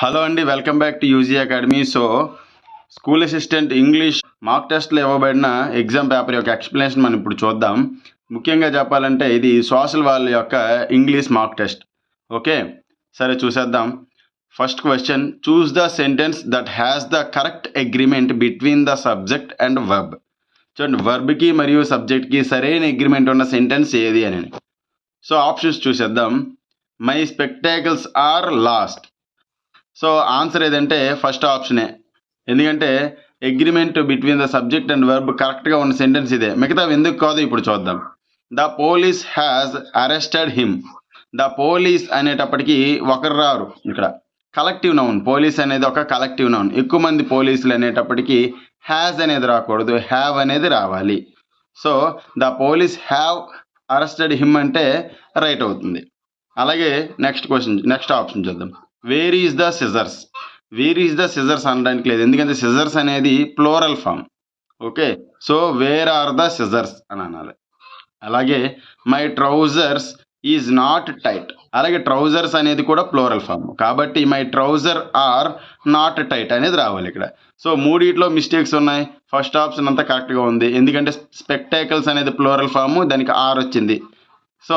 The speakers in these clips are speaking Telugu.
హలో అండి, welcome back to UG academy. School assistant English mock టెస్ట్లో ఇవ్వబడిన ఎగ్జామ్ పేపర్ యొక్క ఎక్స్ప్లెనేషన్ మనం ఇప్పుడు చూద్దాం. ముఖ్యంగా చెప్పాలంటే ఇది సోషల్ వాళ్ళ యొక్క ఇంగ్లీష్ మాక్ టెస్ట్. ఓకే, సరే చూసేద్దాం. First question, choose the sentence that has the correct agreement between the subject and verb. చూడండి, వర్బ్కి మరియు సబ్జెక్ట్కి సరైన అగ్రిమెంట్ ఉన్న సెంటెన్స్ ఏది అని. సో ఆప్షన్స్ చూసేద్దాం. My spectacles are lost. So answer ఏదంటే ఫస్ట్ ఆప్షనే. ఎందుకంటే agreement between the subject and verb కరెక్ట్గా ఉన్న సెంటెన్స్ ఇదే. మిగతావి ఎందుకు కాదు ఇప్పుడు చూద్దాం. The police has arrested him. The police అనేటప్పటికీ ఒకరు రారు ఇక్కడ, కలెక్టివ్ నౌన్. పోలీస్ అనేది ఒక కలెక్టివ్ నౌన్. ఎక్కువ మంది పోలీసులు అనేటప్పటికీ హ్యాజ్ అనేది రాకూడదు, హ్యావ్ అనేది రావాలి. So the police have arrested him అంటే రైట్ అవుతుంది. అలాగే నెక్స్ట్ ఆప్షన్ చూద్దాం. Where is the scissors. Where is the scissors అనడానికి లేదు, ఎందుకంటే సిజర్స్ అనేది plural form. Okay, so where are the scissors అని అనాలి. అలాగే my trousers is not tight. అలాగే ట్రౌజర్స్ అనేది కూడా ప్లోరల్ ఫామ్, కాబట్టి my trouser are not tight అనేది రావాలి ఇక్కడ. సో మూడిట్లో మిస్టేక్స్ ఉన్నాయి. ఫస్ట్ ఆప్షన్ అంతా కరెక్ట్గా ఉంది, ఎందుకంటే స్పెక్టాకిల్స్ అనేది ప్లోరల్ ఫామ్, దానికి ఆర్ వచ్చింది. సో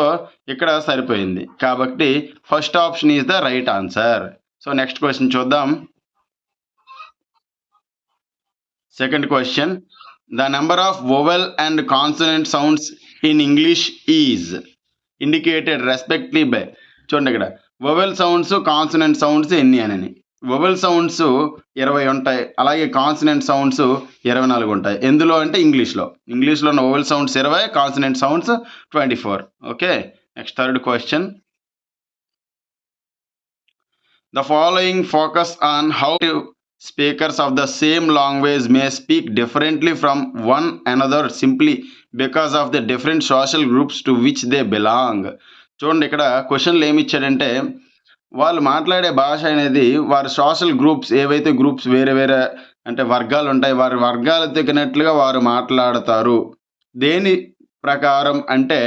ఇక్కడ సరిపోయింది, కాబట్టి first option is the right answer. So next question చూద్దాం. Second question, the number of vowel and consonant sounds in English is indicated respectively by. చూడండి, ఇక్కడ వొవెల్ సౌండ్స్ కాన్సనెంట్ సౌండ్స్ ఎన్ని అని. వొవెల్ సౌండ్స్ 20 ఉంటాయి, అలాగే కాన్సనెంట్ సౌండ్స్ 24 ఉంటాయి. ఎందులో అంటే ఇంగ్లీష్లో ఉన్న vowel sounds 20, consonant sounds 24. Okay, next third question. The following focus on how speakers of the same language may speak differently from one another simply because of the different social groups to which they belong. చూడండి, ఇక్కడ క్వశ్చన్లు ఏమి ఇచ్చాడంటే వాళ్ళు మాట్లాడే భాష అనేది వారి సోషల్ గ్రూప్స్, ఏవైతే గ్రూప్స్ వేరే వేరే అంటే వర్గాలు ఉంటాయి, వారి వర్గాలకు తగినట్లుగా వారు మాట్లాడతారు. దేని ప్రకారం అంటే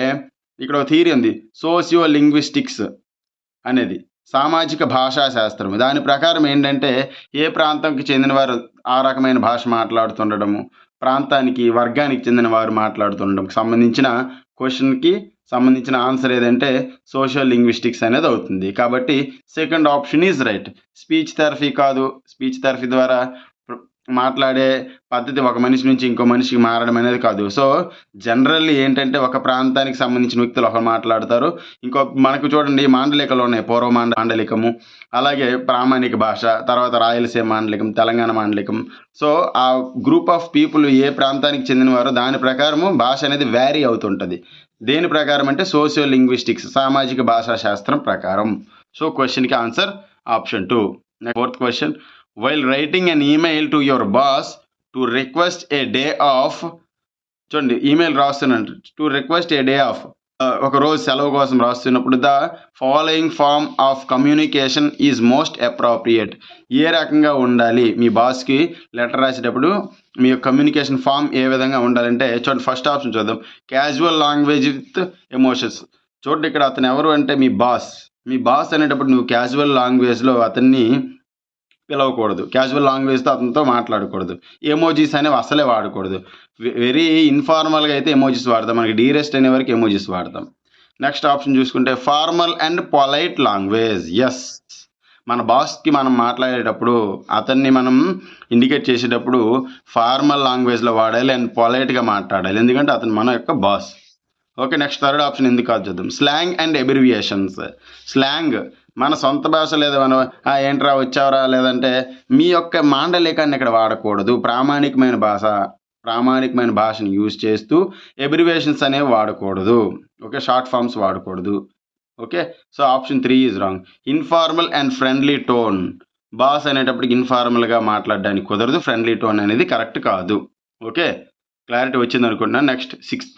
ఇక్కడ ఒక థియరీ ఉంది, సోషియో లింగ్విస్టిక్స్ అనేది సామాజిక భాషా శాస్త్రం. దాని ప్రకారం ఏంటంటే ఏ ప్రాంతంకి చెందిన వారు ఆ రకమైన భాష మాట్లాడుతుండడము, ప్రాంతానికి వర్గానికి చెందిన వారు మాట్లాడుతుండడం సంబంధించిన క్వశ్చన్కి సంబంధించిన ఆన్సర్ ఏదంటే సోషల్ లింగ్విస్టిక్స్ అనేది అవుతుంది. కాబట్టి second option is right. Speech therapy కాదు, స్పీచ్ థెరపీ ద్వారా మాట్లాడే పద్ధతి ఒక మనిషి నుంచి ఇంకో మనిషికి మారడం అనేది కాదు. సో జనరల్లీ ఏంటంటే ఒక ప్రాంతానికి సంబంధించిన వ్యక్తులు ఒకరు మాట్లాడతారు, ఇంకో మనకు చూడండి మాండలికలు ఉన్నాయి, పూర్వ మాండలికము, అలాగే ప్రామాణిక భాష, తర్వాత రాయలసీమ మాండలికం, తెలంగాణ మాండలికం. సో ఆ గ్రూప్ ఆఫ్ పీపుల్ ఏ ప్రాంతానికి చెందినవారో దాని ప్రకారము భాష అనేది వ్యారీ అవుతుంటుంది. దేని ప్రకారం అంటే సోషియో లింగ్విస్టిక్స్, సామాజిక భాషా శాస్త్రం ప్రకారం. సో క్వశ్చన్కి answer option 2. Fourth question, while writing an email to your boss to request a day off. చూడండి, ఈమెయిల్ రాస్తున్నట్టు to request a day off, ఒక రోజు సెలవు కోసం రాస్తున్నప్పుడు the following form of communication is most appropriate. ఏ రకంగా ఉండాలి మీ బాస్కి లెటర్ రాసేటప్పుడు, మీ కమ్యూనికేషన్ ఫామ్ ఏ విధంగా ఉండాలంటే చూడండి, ఫస్ట్ ఆప్షన్ చూద్దాం, క్యాజువల్ లాంగ్వేజ్ విత్ ఎమోషన్స్. చూడండి, ఇక్కడ అతను ఎవరు అంటే మీ బాస్ అనేటప్పుడు నువ్వు క్యాజువల్ లాంగ్వేజ్లో అతన్ని పిలవకూడదు, క్యాజువల్ లాంగ్వేజ్తో అతనితో మాట్లాడకూడదు, ఎమోజీస్ అనేవి అసలే వాడకూడదు. వెరీ ఇన్ఫార్మల్గా అయితే ఎమోజీస్ వాడతాం, మనకి డీరెస్ట్ అనే వరకు ఎమోజీస్ వాడతాం. నెక్స్ట్ ఆప్షన్ చూసుకుంటే formal and polite language. Yes, మన బాస్కి మనం మాట్లాడేటప్పుడు, అతన్ని మనం ఇండికేట్ చేసేటప్పుడు ఫార్మల్ లాంగ్వేజ్లో వాడాలి అండ్ పొలైట్గా మాట్లాడాలి, ఎందుకంటే అతను మన యొక్క boss. Okay, next third option ఎందుకు కాదు చూద్దాం. Slang and abbreviations. స్లాంగ్ మన సొంత భాష లేదా మనం ఏంట్రా వచ్చావరా, లేదంటే మీ యొక్క మాండలికాన్ని ఇక్కడ వాడకూడదు. ప్రామాణికమైన భాషను యూజ్ చేస్తూ అబ్రివియేషన్స్ అనేవి వాడకూడదు. ఓకే, షార్ట్ ఫామ్స్ వాడకూడదు. Okay, so option 3 is wrong. Informal and friendly tone. Boss అనేటప్పటికి ఇన్ఫార్మల్గా మాట్లాడడానికి కుదరదు, ఫ్రెండ్లీ టోన్ అనేది కరెక్ట్ కాదు. ఓకే, క్లారిటీ వచ్చింది అనుకుంటున్నాను. Next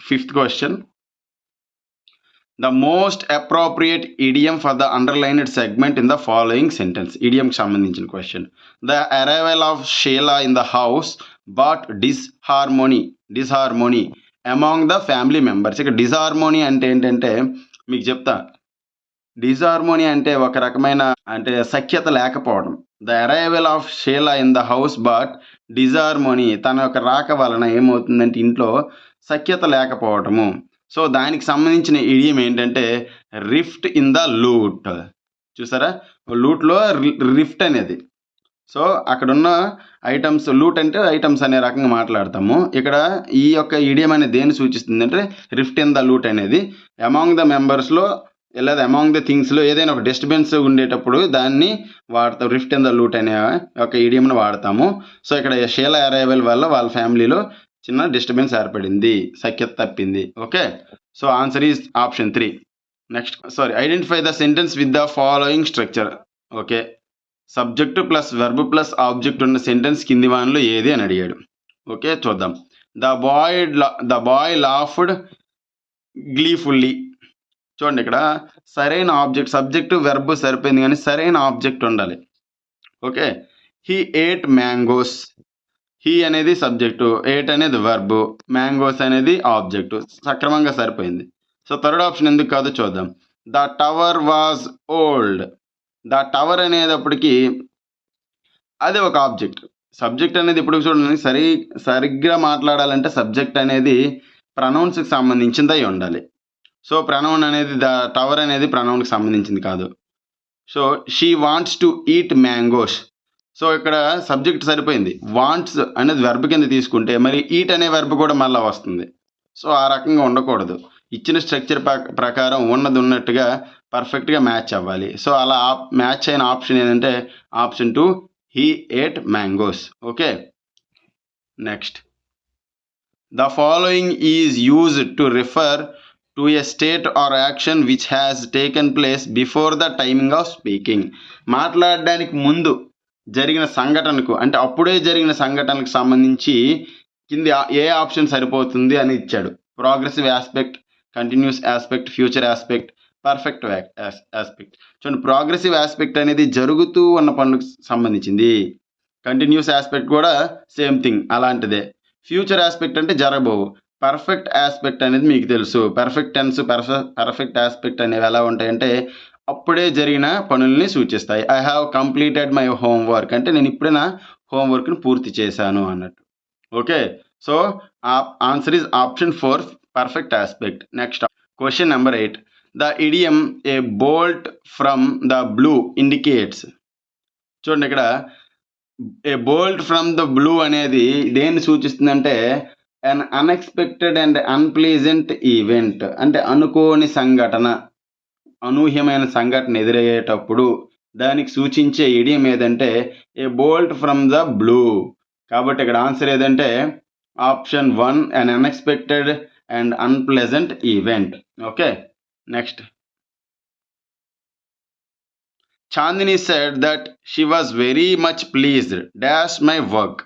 fifth question, the most appropriate idiom for the underlined segment in the following sentence. ఇడియంకి సంబంధించిన క్వశ్చన్. The arrival of Sheela in the house bought disharmony among the family members. ఇక్కడ డిస్హార్మోనీ అంటే ఏంటంటే మీకు చెప్తా, డిజార్మోనీ అంటే ఒక రకమైన అంటే సఖ్యత లేకపోవడం. The arrival of Sheela in the house but disharmony తన యొక్క రాక వలన ఏమవుతుందంటే ఇంట్లో సఖ్యత లేకపోవటము. సో, దానికి సంబంధించిన ఇడియం ఏంటంటే రిఫ్ట్ ఇన్ ద లూట్. చూసారా? లూట్‌లో రిఫ్ట్ అనేది. సో, అక్కడున్న ఐటెమ్స్ లూట్ అంటే ఐటెమ్స్ అనే రకంగా మాట్లాడతాము. ఇక్కడ ఈ యొక్క ఇడియం అనేది దేన్ని సూచిస్తుందంటే రిఫ్ట్ ఇన్ ద లూట్ అనేది అమాంగ్ ద మెంబర్స్‌లో లేదా అమాంగ్ ద థింగ్స్‌లో ఏదైనా ఒక డిస్టర్బెన్స్ ఉండేటప్పుడు దాన్ని వాడతాం. రిఫ్ట్ ఇన్ ద లూట్ అనే ఒక ఇడియంని వాడతాము. సో, ఇక్కడ షీలా అరైవల్ వల్ల వాళ్ళ ఫ్యామిలీలో చిన్న డిస్టర్బెన్స్ ఏర్పడింది. సఖ్యత తప్పింది. Okay. So, answer is option 3. Next identify the sentence with the following structure. Okay. Subject plus verb plus object ఉన్న సెంటెన్స్ కింది వానిలో ఏది అని అడిగాడు. ఓకే, చూద్దాం. The boy laughed gleefully. చూడండి, ఇక్కడ సరైన ఆబ్జెక్ట్ సబ్జెక్టు వెర్బ్ సరిపోయింది కానీ సరైన ఆబ్జెక్ట్ ఉండాలి. Okay. He ate mangoes. He అనేది సబ్జెక్టు, ఏట్ అనేది వెర్బ్, మ్యాంగోస్ అనేది ఆబ్జెక్టు. సక్రమంగా సరిపోయింది. సో, థర్డ్ ఆప్షన్ ఎందుకు కాదో చూద్దాం. The tower was old. The tower అనేటప్పటికి అదే ఒక ఆబ్జెక్ట్. సబ్జెక్ట్ అనేది ఇప్పుడు చూడండి, సరిగ్గా మాట్లాడాలంటే సబ్జెక్ట్ అనేది ప్రనౌన్స్కి సంబంధించింది అయి ఉండాలి. సో, ప్రనౌన్ అనేది ద టవర్ అనేది ప్రనౌన్కి సంబంధించింది కాదు. So, she wants to eat mangoes. So, ఇక్కడ సబ్జెక్ట్ సరిపోయింది. వాంట్స్ అనేది వెర్బ్ కింద తీసుకుంటే మరి ఈట్ అనే వెర్బ్ కూడా మళ్ళీ వస్తుంది. సో, ఆ రకంగా ఉండకూడదు. ఇచ్చిన స్ట్రక్చర్ ప్రకారం ఉన్నది ఉన్నట్టుగా పర్ఫెక్ట్గా మ్యాచ్ అవ్వాలి. సో, అలా మ్యాచ్ అయిన ఆప్షన్ ఏంటంటే option 2 he ate mangoes. Okay. Next, the following is used to refer to a state or action which has taken place before the timing of speaking. మాట్లాడడానికి ముందు జరిగిన సంఘటనకు అంటే అప్పుడే జరిగిన సంఘటనకు సంబంధించి కింది ఏ ఆప్షన్ సరిపోతుంది అని ఇచ్చాడు. Progressive aspect, continuous aspect, future aspect, perfect aspect. చూడండి, ప్రోగ్రెసివ్ ఆస్పెక్ట్ అనేది జరుగుతూ ఉన్న పనులకు సంబంధించింది. కంటిన్యూస్ ఆస్పెక్ట్ కూడా సేమ్ థింగ్ అలాంటిదే. ఫ్యూచర్ ఆస్పెక్ట్ అంటే జరగబోవు. పర్ఫెక్ట్ ఆస్పెక్ట్ అనేది మీకు తెలుసు. పర్ఫెక్ట్ టెన్స్, పర్ఫెక్ట్ ఆస్పెక్ట్ అనేవి ఎలా ఉంటాయంటే అప్పుడే జరిగిన పనుల్ని సూచిస్తాయి. I have completed my homework అంటే నేను ఇప్పుడే నా హోంవర్క్ని పూర్తి చేశాను అన్నట్టు. Okay. So, answer is option 4 perfect aspect. Next, question number 8. The idiom a bolt from the blue indicates. చూడండి, ఇక్కడ a bolt from the blue అనేది దేన్ని సూచిస్తుందంటే an unexpected and unpleasant event అంటే అనుకోని సంఘటన, అనూహ్యమైన సంఘటన ఎదురయ్యేటప్పుడు దానికి సూచించే ఇడియం ఏదంటే a bolt from the blue. కాబట్టి ఇక్కడ ఆన్సర్ ఏదంటే option 1 an unexpected and unpleasant event. Okay. Next, Chandini said that she was very much pleased dash my work.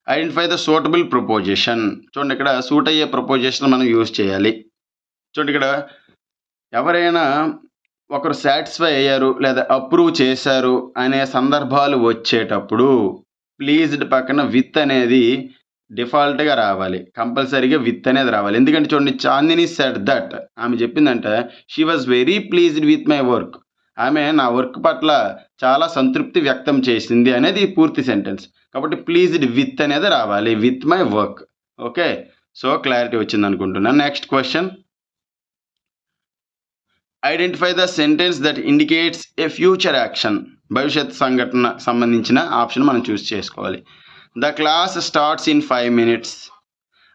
Identify the suitable preposition. చూడండి, ఇక్కడ సూట్ అయ్యే ప్రపోజిషన్ మనం యూజ్ చేయాలి. చూడండి, ఇక్కడ ఎవరైనా ఒకరు సాటిస్ఫై అయ్యారు లేదా అప్రూవ్ చేశారు అనే సందర్భాలు వచ్చేటప్పుడు ప్లీజ్డ్ పక్కన విత్ అనేది డిఫాల్ట్గా రావాలి. కంపల్సరీగా విత్ అనేది రావాలి. ఎందుకంటే చూడండి, చాందిని సెడ్ దట్ ఆమె చెప్పిందంటే she was very pleased with my work. ఆమె నా వర్క్ పట్ల చాలా సంతృప్తి వ్యక్తం చేసింది అనేది పూర్తి సెంటెన్స్. కాబట్టి ప్లీజ్డ్ విత్ అనేది రావాలి, with my work. Okay. So, clarity వచ్చింది అనుకుంటున్నాను. Next question, identify the sentence that indicates a future action. భవిష్యత్ సంఘటన సంబంధించిన ఆప్షన్ మనం చూస్ చేసుకోవాలి. The class starts in 5 minutes.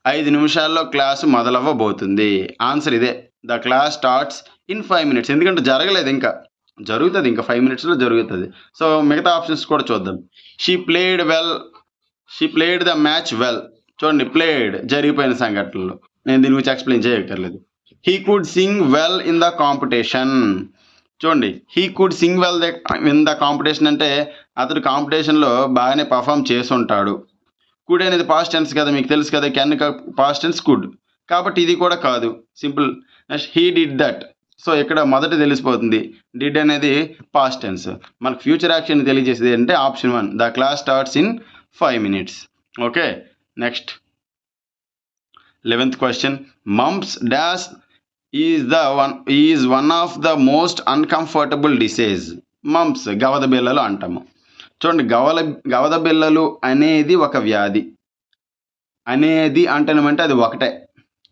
5 నిమిషాల్లో క్లాసు మొదలవ్వబోతుంది. ఆన్సర్ ఇదే, the class starts in 5 minutes. ఎందుకంటే జరగలేదు, ఇంకా జరుగుతుంది, ఇంకా 5 minutesలో జరుగుతుంది. సో, మిగతా ఆప్షన్స్ కూడా చూద్దాం. She played the match well. చూడండి, ప్లేడ్ జరిగిపోయిన సంఘటనలు, నేను దీని గురించి ఎక్స్ప్లెయిన్ చేయక్కర్లేదు. He could sing well in the competition. చూడండి, he could sing well in the competition అంటే అతడు కాంపిటీషన్లో బాగానే పర్ఫామ్ చేసి ఉంటాడు. కుడ్ అనేది పాస్ట్ టెన్స్ కదా, మీకు తెలుసు కదా, కెన్ పాస్ట్ టెన్స్ కుడ్. కాబట్టి ఇది కూడా కాదు, simple. Next, he did that. So, ఇక్కడ మొదట తెలిసిపోతుంది డిడ్ అనేది పాస్ట్ టెన్స్. మనకు ఫ్యూచర్ యాక్షన్ తెలియజేసేది అంటే option 1 the class starts in 5 minutes. Okay. Next, 11th question, mumps dash is one of the most uncomfortable disease. Mumps, గవద బిళ్ళలు అంటాము. చూడండి, గవద బిళ్ళలు అనేది ఒక వ్యాధి. అనేది అంటేనేమంటే అది ఒకటే.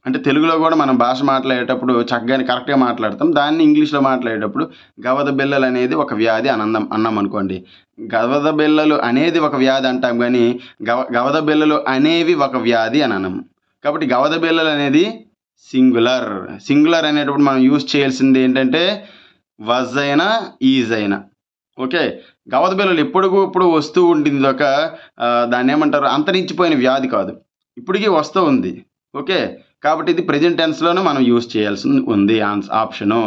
అంటే తెలుగులో కూడా మనం భాష మాట్లాడేటప్పుడు చక్కగానే కరెక్ట్‌గా మాట్లాడతాం. దాన్ని ఇంగ్లీష్‌లో మాట్లాడేటప్పుడు గవద బిళ్ళలు అనేది ఒక వ్యాధి అన్నామనుకోండి. గవద బిళ్ళలు అనేది ఒక వ్యాధి అంటాం గానీ, గవద బిళ్ళలు అనేవి ఒక వ్యాధి అని అనము. కాబట్టి గవద బిళ్ళలు అనేది సింగులర్. సింగులర్ అనేటప్పుడు మనం యూజ్ చేయాల్సింది ఏంటంటే వజ్ అయినా, ఈజ్ అయినా. ఓకే. గవద బిళ్ళలు ఇప్పుడు వస్తూ ఉంటుంది. దాన్నేమంటారు, అంతరించిపోయిన వ్యాధి కాదు. ఇప్పటికి వస్తూ ఉంది. ఓకే. కాబట్టి ఇది ప్రెజెంట్ టెన్స్‌లోనే మనం యూజ్ చేయాల్సి ఉంది ఆప్షను.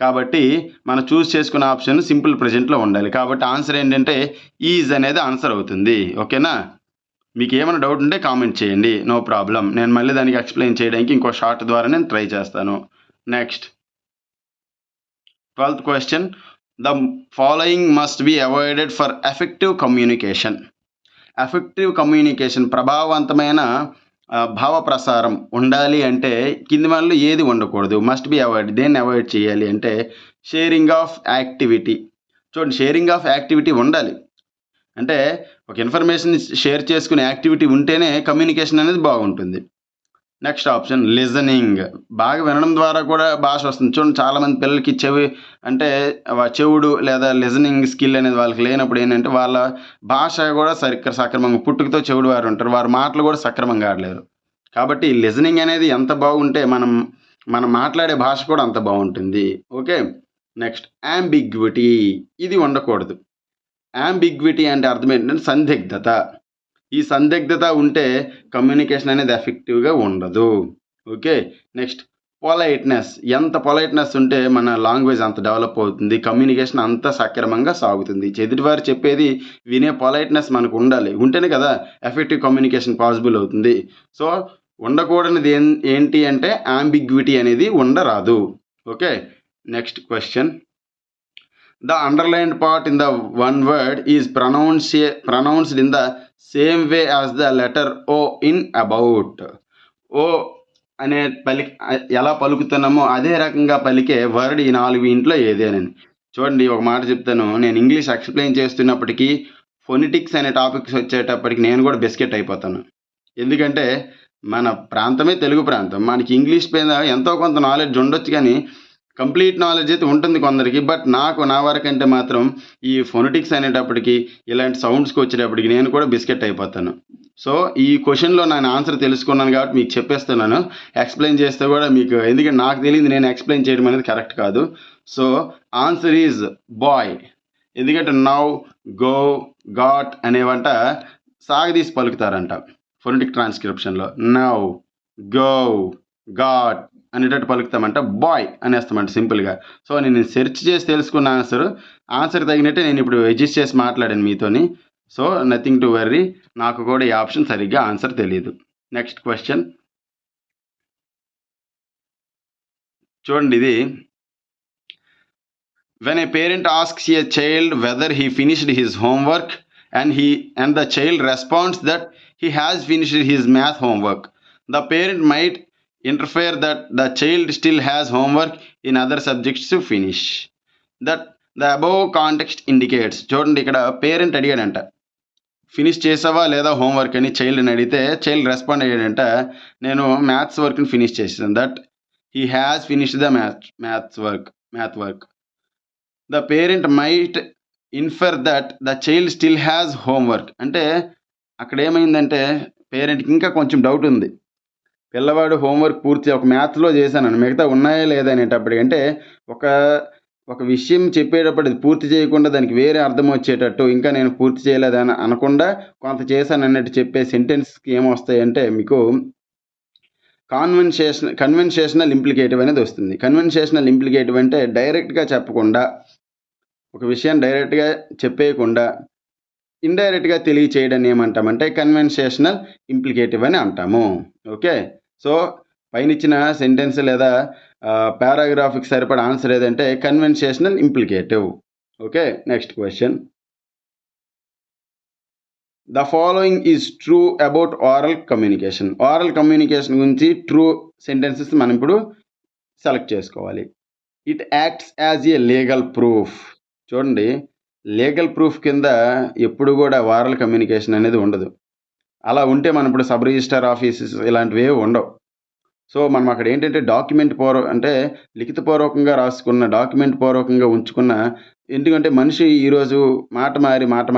కాబట్టి మనం చూజ్ చేసుకున్న ఆప్షన్ సింపుల్ ప్రెజెంట్‌లో ఉండాలి. కాబట్టి ఆన్సర్ ఏంటంటే ఈజ్ అనేది ఆన్సర్ అవుతుంది. ఓకేనా? మీకేమైనా డౌట్ ఉంటే కామెంట్ చేయండి. No problem. నేను మళ్ళీ దానికి ఎక్స్‌ప్లెయిన్ చేయడానికి ఇంకో షార్ట్ ద్వారా నేను ట్రై చేస్తాను. Next 12th question. The following must be avoided for effective communication. Effective communication, ప్రభావవంతమైన భావ ప్రసారం ఉండాలి అంటే కింది వాటిలో ఏది ఉండకూడదు? Must be avoid. దేన్ని అవాయిడ్ చేయాలి అంటే షేరింగ్ ఆఫ్ యాక్టివిటీ. చూడండి, షేరింగ్ ఆఫ్ యాక్టివిటీ ఉండాలి. అంటే ఒక ఇన్ఫర్మేషన్ షేర్ చేసుకునే యాక్టివిటీ ఉంటేనే కమ్యూనికేషన్ అనేది బాగుంటుంది. Next option listening. బాగా వినడం ద్వారా కూడా భాష వస్తుంది. చూడండి, చాలామంది పిల్లలకి చెవుడు లేదా లిజనింగ్ స్కిల్ అనేది వాళ్ళకి లేనప్పుడు ఏంటంటే వాళ్ళ భాష కూడా సక్రమంగా, పుట్టుకతో చెవుడు వారు ఉంటారు, వారి మాటలు కూడా సక్రమంగా ఆడలేరు. కాబట్టి లిజనింగ్ అనేది ఎంత బాగుంటే మనం మాట్లాడే భాష కూడా అంత బాగుంటుంది. ఓకే. Next ambiguity. ఇది ఉండకూడదు. యాంబిగ్విటీ అంటే అర్థం ఏంటంటే సందిగ్ధత. ఈ సందిగ్ధత ఉంటే కమ్యూనికేషన్ అనేది ఎఫెక్టివ్గా ఉండదు. ఓకే. Next politeness. ఎంత పొలైట్నెస్ ఉంటే మన లాంగ్వేజ్ అంత డెవలప్ అవుతుంది, కమ్యూనికేషన్ అంత సక్రమంగా సాగుతుంది. ఎదుటివారు చెప్పేది వినే పొలైట్నెస్ మనకు ఉండాలి. ఉంటేనే కదా ఎఫెక్టివ్ కమ్యూనికేషన్ పాసిబుల్ అవుతుంది. సో ఉండకూడనిది ఏంటి అంటే యాంబిగ్విటీ అనేది ఉండరాదు. Okay. Next question. The underlined part in the one word is pronounced in the same way as the letter O in about. O అనే ఎలా పలుకుతున్నామో అదే రకంగా పలికే వర్డ్ ఈ 4 ఏదేనని. చూడండి, ఒక మాట చెప్తాను. నేను ఇంగ్లీష్ ఎక్స్ప్లెయిన్ చేస్తున్నప్పటికీ ఫొనెటిక్స్ అనే టాపిక్స్ వచ్చేటప్పటికి నేను కూడా బిస్కెట్ అయిపోతాను. ఎందుకంటే మన ప్రాంతమే తెలుగు ప్రాంతం. మనకి ఇంగ్లీష్ పైన ఎంతో కొంత నాలెడ్జ్ ఉండొచ్చు, కానీ కంప్లీట్ నాలెడ్జ్ అయితే ఉంటుంది కొందరికి. బట్ నా వరకంటే మాత్రం ఈ ఫొనెటిక్స్ అనేటప్పటికి, ఇలాంటి సౌండ్స్కి వచ్చేటప్పటికి నేను కూడా బిస్కెట్ అయిపోతాను. సో ఈ క్వశ్చన్లో నేను ఆన్సర్ తెలుసుకున్నాను కాబట్టి మీకు చెప్పేస్తున్నాను. ఎక్స్ప్లెయిన్ చేస్తే కూడా మీకు, ఎందుకంటే నాకు తెలియదు నేను ఎక్స్ప్లెయిన్ చేయడం అనేది కరెక్ట్ కాదు. So answer is boy. ఎందుకంటే నౌ, గో, గాట్ అనేవంట సాగదీసి పలుకుతారంట ఫొనెటిక్ ట్రాన్స్క్రిప్షన్లో. నౌ, గో, గాట్ అనేటట్టు పలుకుతామంట, బాయ్ అనేస్తామంట సింపుల్గా. సో నేను సెర్చ్ చేసి తెలుసుకున్న ఆన్సర్ తగినట్టే నేను ఇప్పుడు అడ్జస్ట్ చేసి మాట్లాడాను మీతోని. So nothing to worry. నాకు కూడా ఈ ఆప్షన్ సరిగ్గా ఆన్సర్ తెలియదు. నెక్స్ట్ క్వశ్చన్ చూడండి, ఇది when a parent asks a child whether he finished his homework and the child responds that he has finished his math homework, the parent might infer that the child still has homework in other subjects to finish. That the above context indicates. చూడండి, ఇక్కడ పేరెంట్ అడిగాడంట, ఫినిష్ చేసావా లేదా హోంవర్క్ అని చైల్డ్ని అడిగితే చైల్డ్ రెస్పాండ్ అయ్యాడంట, నేను మ్యాథ్స్ వర్క్ని ఫినిష్ చేసాను. That he has finished the math work. The parent might infer that the child still has homework. అంటే అక్కడ ఏమైందంటే పేరెంట్కి ఇంకా కొంచెం డౌట్ ఉంది. పిల్లవాడు హోంవర్క్ పూర్తి ఒక మ్యాథ్స్లో చేశాను, మిగతా ఉన్నాయా లేదా అనేటప్పటికి, అంటే ఒక విషయం చెప్పేటప్పుడు అది పూర్తి చేయకుండా దానికి వేరే అర్థం వచ్చేటట్టు, ఇంకా నేను పూర్తి చేయలేదని అనకుండా కొంత చేశాను అన్నట్టు చెప్పే సెంటెన్స్కి ఏమొస్తాయంటే మీకు కన్వెన్షనల్ ఇంప్లికేటివ్ అనేది వస్తుంది. కన్వెన్షనల్ ఇంప్లికేటివ్ అంటే డైరెక్ట్గా చెప్పకుండా, ఒక విషయాన్ని డైరెక్ట్గా చెప్పేయకుండా ఇండైరెక్ట్గా తెలియచేయడాన్ని ఏమంటామంటే కన్వెన్షనల్ ఇంప్లికేటివ్ అని అంటాము. ఓకే. సో పైన ఇచ్చిన సెంటెన్స్ లేదా పారాగ్రాఫ్కి సరిపడా ఆన్సర్ ఏదంటే conventional implicative. Okay. Next question. The following is true about oral communication. Oral communication గురించి ట్రూ సెంటెన్సెస్ మనం ఇప్పుడు సెలెక్ట్ చేసుకోవాలి. It acts as a legal proof. చూడండి, లీగల్ ప్రూఫ్ కింద ఎప్పుడు కూడా వారల్ కమ్యూనికేషన్ అనేది ఉండదు. అలా ఉంటే మనం ఇప్పుడు సబ్ రిజిస్ట్రార్ ఆఫీసెస్ ఇలాంటివి ఉండవు. సో మనం అక్కడ ఏంటంటే అంటే లిఖితపూర్వకంగా రాసుకున్న డాక్యుమెంట్ పూర్వకంగా ఉంచుకున్న, ఎందుకంటే మనిషి ఈరోజు మాట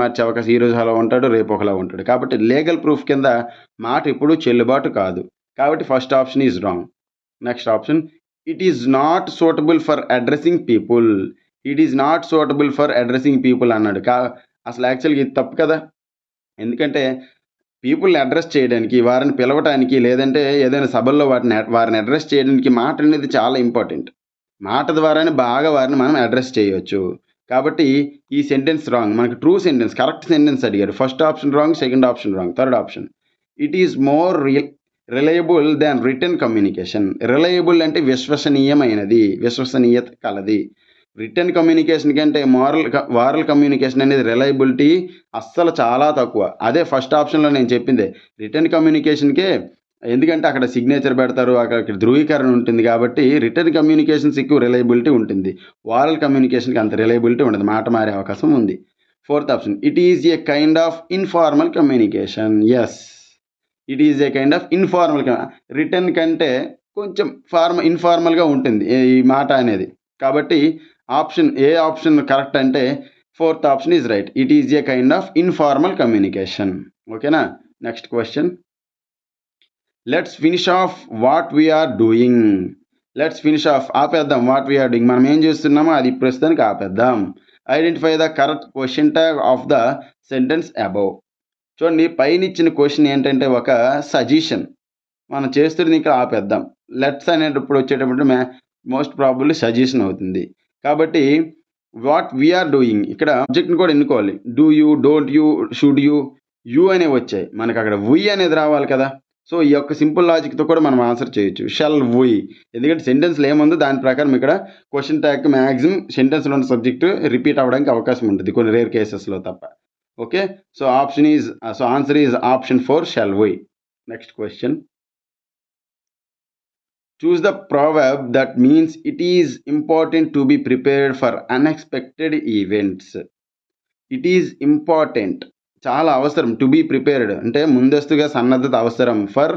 మార్చే అవకాశం, ఈరోజు అలా ఉంటాడు, రేపు ఒకలా ఉంటాడు. కాబట్టి లీగల్ ప్రూఫ్ కింద మాట ఎప్పుడూ చెల్లుబాటు కాదు. కాబట్టి first option is wrong. Next option, it is not suitable for addressing people. It is not suitable for addressing people అన్నాడు. అసలు యాక్చువల్గా ఇది తప్పు కదా. ఎందుకంటే పీపుల్ని అడ్రస్ చేయడానికి, వారిని పిలవటానికి, లేదంటే ఏదైనా సభల్లో వారిని అడ్రస్ చేయడానికి మాట అనేది చాలా ఇంపార్టెంట్. మాట ద్వారానే బాగా వారిని మనం అడ్రస్ చేయవచ్చు. కాబట్టి ఈ సెంటెన్స్ రాంగ్. మనకు ట్రూ సెంటెన్స్, కరెక్ట్ సెంటెన్స్ అడిగారు. First option wrong, second option wrong. Third option, it is more reliable than return communication. Reliable అంటే విశ్వసనీయమైనది, విశ్వసనీయత కలది. రిటర్న్ కమ్యూనికేషన్ కంటే వారల్ కమ్యూనికేషన్ అనేది రిలయబిలిటీ అస్సలు చాలా తక్కువ. అదే ఫస్ట్ ఆప్షన్లో నేను చెప్పిందే, రిటర్న్ కమ్యూనికేషన్కే, ఎందుకంటే అక్కడ సిగ్నేచర్ పెడతారు, అక్కడ ధృవీకరణ ఉంటుంది. కాబట్టి రిటర్న్ కమ్యూనికేషన్స్ ఎక్కువ రిలయబిలిటీ ఉంటుంది. వారల్ కమ్యూనికేషన్కి అంత రిలయబిలిటీ ఉండదు, మాట మారే అవకాశం ఉంది. Fourth option, it is a kind of informal communication. Yes, it is a kind of informal. Written కంటే కొంచెం ఇన్ఫార్మల్గా ఉంటుంది ఈ మాట అనేది. కాబట్టి ఏ ఆప్షన్ కరెక్ట్ అంటే fourth option is right. It is a kind of informal communication. ఓకేనా. Next question, let's finish off what we are doing. ఆపేద్దాం వాట్ వీఆర్ డూయింగ్. మనం ఏం చేస్తున్నామో అది ప్రస్తుతానికి ఆపేద్దాం. Identify the correct question tag of the sentence above. చూడండి, పైన ఇచ్చిన క్వశ్చన్ ఏంటంటే ఒక సజెషన్. మనం చేస్తుంది ఇంకా ఆపేద్దాం. లెట్స్ అనేటప్పుడు వచ్చేటప్పుడు మోస్ట్ ప్రాబబ్లీ సజెషన్ అవుతుంది. కాబట్టి వాట్ వీఆర్ డూయింగ్, ఇక్కడ ఆబ్జెక్ట్ని కూడా ఎన్నుకోవాలి. Do you, don't you, should you అనేవి వచ్చాయి. మనకు అక్కడ వుయ్ అనేది రావాలి కదా. సో ఈ యొక్క సింపుల్ లాజిక్తో కూడా మనం ఆన్సర్ చేయొచ్చు, షల్ వుయ్. ఎందుకంటే సెంటెన్స్లో ఏముందో దాని ప్రకారం ఇక్కడ క్వశ్చన్ ట్యాగ్ మ్యాక్సిమం సెంటెన్స్లో ఉన్న సబ్జెక్టు రిపీట్ అవ్వడానికి అవకాశం ఉంటుంది, కొన్ని రేర్ కేసెస్లో తప్ప. Okay, so answer is option 4, shall we. Next question, choose the proverb that means it is important to be prepared for unexpected events. It is important, చాలా అవసరం. టు బీ ప్రిపేర్డ్ అంటే ముందస్తుగా సన్నద్ధత అవసరం. ఫర్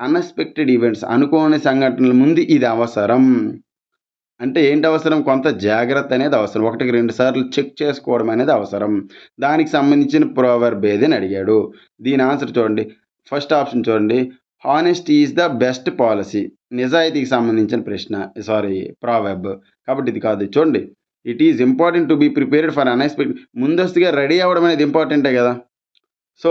అన్ఎక్స్పెక్టెడ్ ఈవెంట్స్, అనుకోని సంఘటనల ముందు ఇది అవసరం. అంటే ఏంటి అవసరం? కొంత జాగ్రత్త అనేది అవసరం. 1-2 సార్లు చెక్ చేసుకోవడం అనేది అవసరం. దానికి సంబంధించిన ప్రోవర్బ్ ఏదని అడిగాడు. దీని ఆన్సర్ చూడండి. ఫస్ట్ ఆప్షన్ చూడండి, honesty is the best policy. నిజాయితీకి సంబంధించిన ప్రావర్బ్. కాబట్టి ఇది కాదు. చూడండి, it is important to be prepared for unexpected. ముందస్తుగా రెడీ అవ్వడం అనేది ఇంపార్టెంటే కదా. సో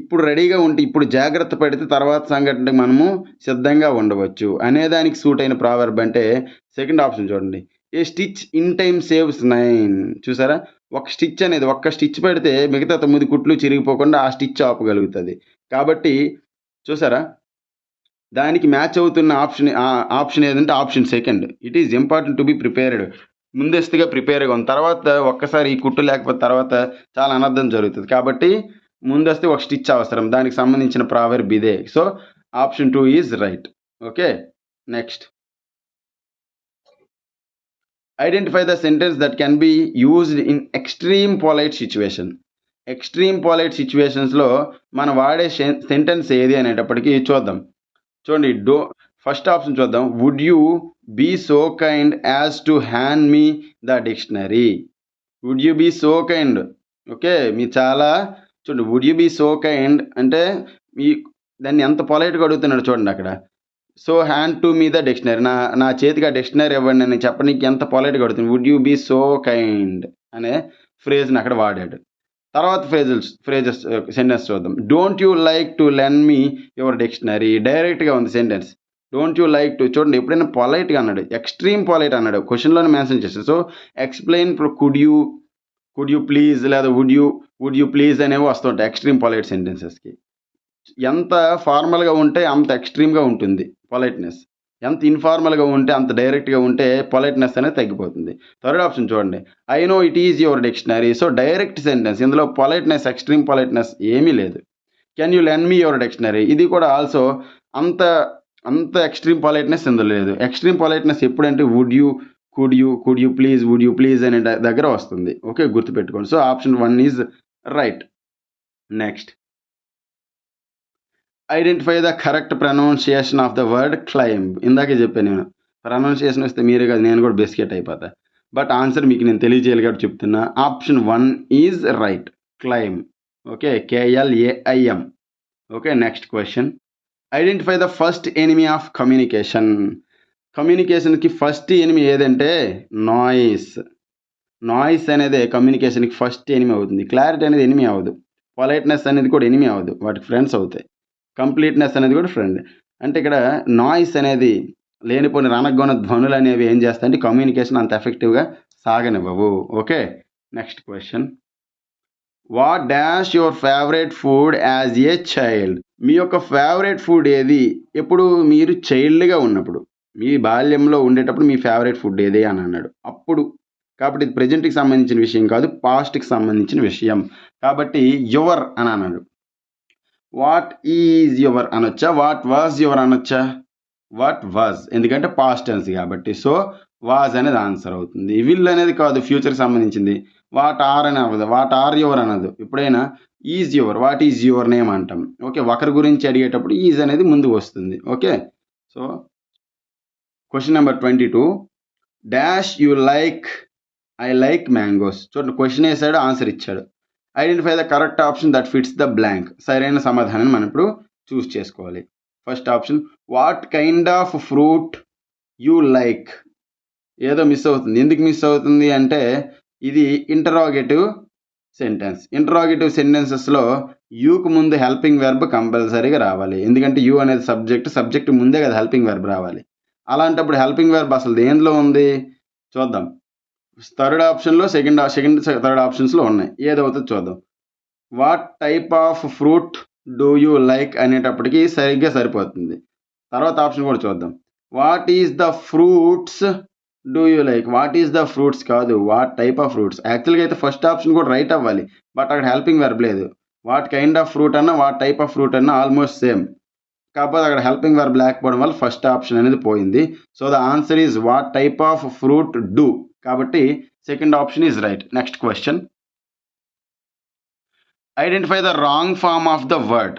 ఇప్పుడు రెడీగా ఉంటే, ఇప్పుడు జాగ్రత్త పడితే తర్వాత సంఘటనకి మనము సిద్ధంగా ఉండవచ్చు అనేదానికి సూట్ అయిన ప్రావర్బ్ అంటే సెకండ్ ఆప్షన్ చూడండి, ఏ స్టిచ్ ఇన్ టైమ్ సేవ్స్ 9. చూసారా, ఒక్క స్టిచ్ పెడితే మిగతా 9 కుట్లు చిరిగిపోకుండా ఆ స్టిచ్ ఆపగలుగుతుంది. కాబట్టి చూసారా, దానికి మ్యాచ్ అవుతున్న ఆప్షన్ ఏదంటే option second. It is important to be prepared. ముందస్తుగా ప్రిపేర్గా ఉంది. తర్వాత ఒక్కసారి ఈ కుట్టు లేకపోతే తర్వాత చాలా అనర్థం జరుగుతుంది. కాబట్టి ముందస్తు ఒక స్టిచ్ అవసరం. దానికి సంబంధించిన ప్రావర్బ్ ఇదే. So option 2 is right. Okay, next, identify the sentence that can be used in extreme polite situation. Extreme polite సిచ్యువేషన్స్లో మనం వాడే సెంటెన్స్ ఏది అనేటప్పటికీ చూద్దాం. చూడండి, ఫస్ట్ ఆప్షన్ చూద్దాం. Would you be so kind as to hand me the dictionary. Would you be so kind. Okay, మీ చాలా చూడండి, would you be so kind అంటే దాన్ని ఎంత పొలైట్గా అడుగుతున్నాడు చూడండి అక్కడ. So hand to me the dictionary, నా చేతికి ఆ డిక్షనరీ ఇవ్వండి అని చెప్పడానికి ఎంత పొలైట్గా అడుగుతుంది. Would you be so kind అనే ఫ్రేజ్ని అక్కడ వాడాడు. తర్వాత ఫ్రేజెస్ సెంటెన్స్ చూద్దాం. Don't you like to lend me your dictionary. డైరెక్ట్గా ఉంది సెంటెన్స్. డోంట్ యూ లైక్ టు, చూడండి ఎప్పుడైనా పొలైట్గా అన్నాడు, ఎక్స్ట్రీమ్ పొలైట్ అన్నాడు, క్వశ్చన్లోనే మెన్షన్ చేస్తాడు. So explain could you please లేదా వుడ్ యూ ప్లీజ్ అనేవి వస్తుంటాయి ఎక్స్ట్రీమ్ పొలైట్ సెంటెన్సెస్కి. ఎంత ఫార్మల్గా ఉంటే అంత ఎక్స్ట్రీమ్గా ఉంటుంది పొలైట్నెస్. ఎంత ఇన్ఫార్మల్గా ఉంటే అంత డైరెక్ట్గా ఉంటే పొలైట్నెస్ అనేది తగ్గిపోతుంది. థర్డ్ ఆప్షన్ చూడండి, I know it is your dictionary. So direct sentence, ఇందులో పొలైట్నెస్, ఎక్స్ట్రీమ్ పొలైట్నెస్ ఏమీ లేదు. Can you lend me your dictionary, ఇది కూడా ఆల్సో అంత అంత ఎక్స్ట్రీమ్ పొలైట్నెస్ ఇందులో లేదు. ఎక్స్ట్రీమ్ పొలైట్నెస్ ఎప్పుడంటే కుడ్ యూ ప్లీజ్ అనే దగ్గర వస్తుంది. ఓకే, గుర్తుపెట్టుకోండి. So option 1 is right. Next, identify the correct pronunciation of the word climb. ఇందాకే చెప్పాను నేను, ప్రొనౌన్సియేషన్ వస్తే మీరే కాదు నేను కూడా బిస్కెట్ అయిపోతా. బట్ ఆన్సర్ మీకు నేను తెలియజేయాలి కాబట్టి చెప్తున్నా. Option 1 is right, climb. Okay, KLAIM. Okay, next question, identify the first enemy of communication. కమ్యూనికేషన్కి ఫస్ట్ ఎనిమీ ఏదంటే నాయిస్. నాయిస్ అనేది కమ్యూనికేషన్కి ఫస్ట్ ఎనిమీ అవుతుంది. క్లారిటీ అనేది ఎనిమీ అవ్వదు. పొలైట్నెస్ అనేది కూడా ఎనిమీ అవ్వదు, వాటికి ఫ్రెండ్స్ అవుతాయి. కంప్లీట్నెస్ అనేది కూడా ఫ్రెండ్. అంటే ఇక్కడ నాయిస్ అనేది లేనిపోని రణగొన ధ్వనులు అనేవి ఏం చేస్తాయంటే కమ్యూనికేషన్ అంత ఎఫెక్టివ్గా సాగనివ్వవు. Okay, next question, what dash your favourite food as a child. మీ యొక్క ఫేవరెట్ ఫుడ్ ఏది ఎప్పుడు మీరు చైల్డ్గా ఉన్నప్పుడు, మీ బాల్యంలో ఉండేటప్పుడు మీ ఫేవరెట్ ఫుడ్ ఏది అని అన్నాడు. అప్పుడు కాబట్టి ఇది ప్రజెంట్కి సంబంధించిన విషయం కాదు, పాస్ట్కి సంబంధించిన విషయం. కాబట్టి యువర్ అని అన్నాడు. వాట్ ఈజ్ యువర్ అనొచ్చా, వాట్ వాజ్ యువర్ అనొచ్చా? వాట్ వాజ్, ఎందుకంటే పాస్ట్ టెన్స్ కాబట్టి. సో వాజ్ అనేది ఆన్సర్ అవుతుంది. విల్ అనేది కాదు, ఫ్యూచర్కి సంబంధించింది. వాట్ ఆర్ అని అవ్వదు, వాట్ ఆర్ యువర్ అనదు. ఎప్పుడైనా is your, what is your name అంటాం. ఓకే, ఒకరి గురించి అడిగేటప్పుడు ఈజ్ అనేది ముందు వస్తుంది. Okay, so question number 22, dash you like. I like mangoes. చూడండి, క్వశ్చన్ వేసాడు, ఆన్సర్ ఇచ్చాడు. Identify the correct option that fits the blank. సరైన సమాధానాన్ని మనం ఇప్పుడు చూస్ చేసుకోవాలి. First option, what kind of fruit you like. ఏదో మిస్ అవుతుంది. ఎందుకు మిస్ అవుతుంది అంటే ఇది ఇంటరాగేటివ్ సెంటెన్స్. ఇంటరాగేటివ్ సెంటెన్సెస్లో యూకు ముందు హెల్పింగ్ వెర్బ్ కంపల్సరీగా రావాలి. ఎందుకంటే యూ అనేది సబ్జెక్ట్ ముందే కదా హెల్పింగ్ వెర్బ్ రావాలి. అలాంటప్పుడు హెల్పింగ్ వెర్బ్ అసలు దేనిలో ఉంది చూద్దాం. థర్డ్ ఆప్షన్లో, సెకండ్ థర్డ్ ఆప్షన్స్లో ఉన్నాయి. ఏదవుతుందో చూద్దాం. What type of fruit do you like అనేటప్పటికి సరిగ్గా సరిపోతుంది. తర్వాత ఆప్షన్ కూడా చూద్దాం. What is the fruits do you like. What is the fruits కాదు, వాట్ టైప్ ఆఫ్ ఫ్రూట్స్. యాక్చువల్గా అయితే ఫస్ట్ ఆప్షన్ కూడా రైట్ అవ్వాలి, బట్ అక్కడ హెల్పింగ్ వెర్బ్ లేదు. వాట్ కైండ్ ఆఫ్ ఫ్రూట్ అన్నా వాట్ టైప్ ఆఫ్ ఫ్రూట్ అన్నా ఆల్మోస్ట్ సేమ్. కాకపోతే అక్కడ హెల్పింగ్ వెర్బ్ లేకపోవడం వల్ల ఫస్ట్ ఆప్షన్ అనేది పోయింది. So the answer is what type of fruit do. కాబట్టి second option is right. Next question, identify the wrong form of the word.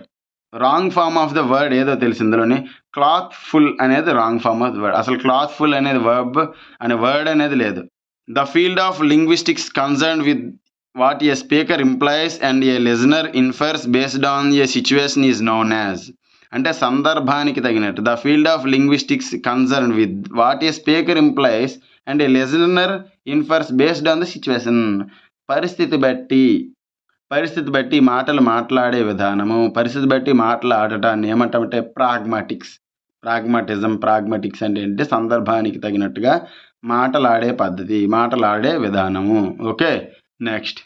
Wrong form of the word ఏదో తెలిసిందిలోని క్లాత్ ఫుల్ అనేది wrong form of the word. అసలు క్లాత్ ఫుల్ అనేది వర్బ్ అనే వర్డ్ అనేది లేదు. The field of linguistics concern with what a speaker implies and a listener infers based on a situation is known as. అంటే సందర్భానికి తగినట్టు. The field of linguistics concern with what a speaker implies and a listener infers based on the situation. పరిస్థితి బట్టి మాటలు మాట్లాడే విధానము, పరిస్థితి బట్టి మాట్లాడటాన్ని ఏమంటామంటే ప్రాగ్మాటిక్స్ అంటే ఏంటంటే సందర్భానికి తగినట్టుగా మాటలాడే పద్ధతి, మాటలాడే విధానము. Okay, next,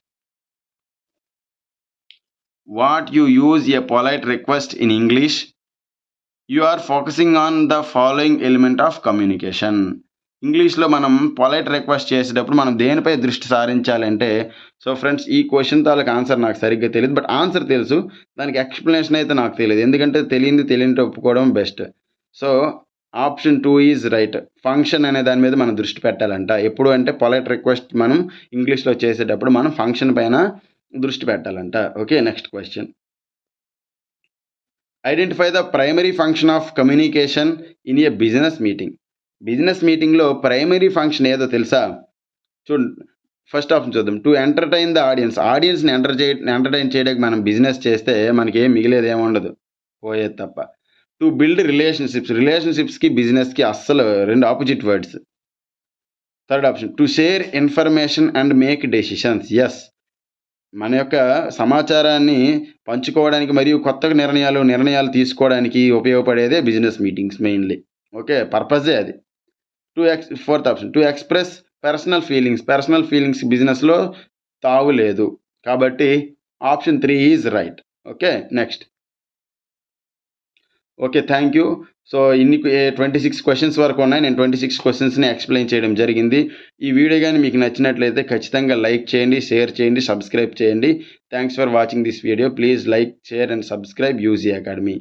what you use a polite request in English. You are focusing on the following element of communication. ఇంగ్లీష్లో మనం పొలైట్ రిక్వెస్ట్ చేసేటప్పుడు మనం దేనిపై దృష్టి సారించాలంటే, సో ఫ్రెండ్స్ ఈ క్వశ్చన్ తాలూకు ఆన్సర్ నాకు సరిగ్గా తెలియదు, బట్ ఆన్సర్ తెలుసు, దానికి ఎక్స్ప్లెనేషన్ అయితే నాకు తెలియదు. ఎందుకంటే తెలియని ఒప్పుకోవడం best. So option 2 is right. Function అనే దాని మీద మనం దృష్టి పెట్టాలంట. ఎప్పుడు అంటే పొలైట్ రిక్వెస్ట్ మనం ఇంగ్లీష్లో చేసేటప్పుడు మనం ఫంక్షన్ పైన దృష్టి పెట్టాలంట. Okay, next question, identify the primary function of communication in a business meeting. Business మీటింగ్లో ప్రైమరీ ఫంక్షన్ ఏదో తెలుసా? చూడండి, ఫస్ట్ ఆప్షన్ చూద్దాం. టు ఎంటర్టైన్ ద ఆడియన్స్ని ఎంటర్టైన్ చేయడానికి మనం బిజినెస్ చేస్తే మనకి ఏం మిగిలేదు, ఏముండదు, పోయేది తప్ప. టు బిల్డ్ రిలేషన్షిప్స్కి బిజినెస్కి అస్సలు రెండు opposite words. Third option, to share information and make decisions. Yes, మన యొక్క సమాచారాన్ని పంచుకోవడానికి మరియు కొత్త నిర్ణయాలు తీసుకోవడానికి ఉపయోగపడేదే బిజినెస్ మీటింగ్స్ మెయిన్లీ. ఓకే, పర్పసే అది. Fourth option, to express personal feelings బిజినెస్లో తావు లేదు. కాబట్టి option 3 is right. Okay, next. Okay, thank you. So 26 questions వరకు ఉన్నాయి. నేను 26 క్వశ్చన్స్ని ఎక్స్ప్లెయిన్ చేయడం జరిగింది. ఈ వీడియో కానీ మీకు నచ్చినట్లయితే ఖచ్చితంగా లైక్ చేయండి, షేర్ చేయండి, సబ్స్క్రైబ్ చేయండి. Thanks for watching this video. Please like, share and subscribe UG academy.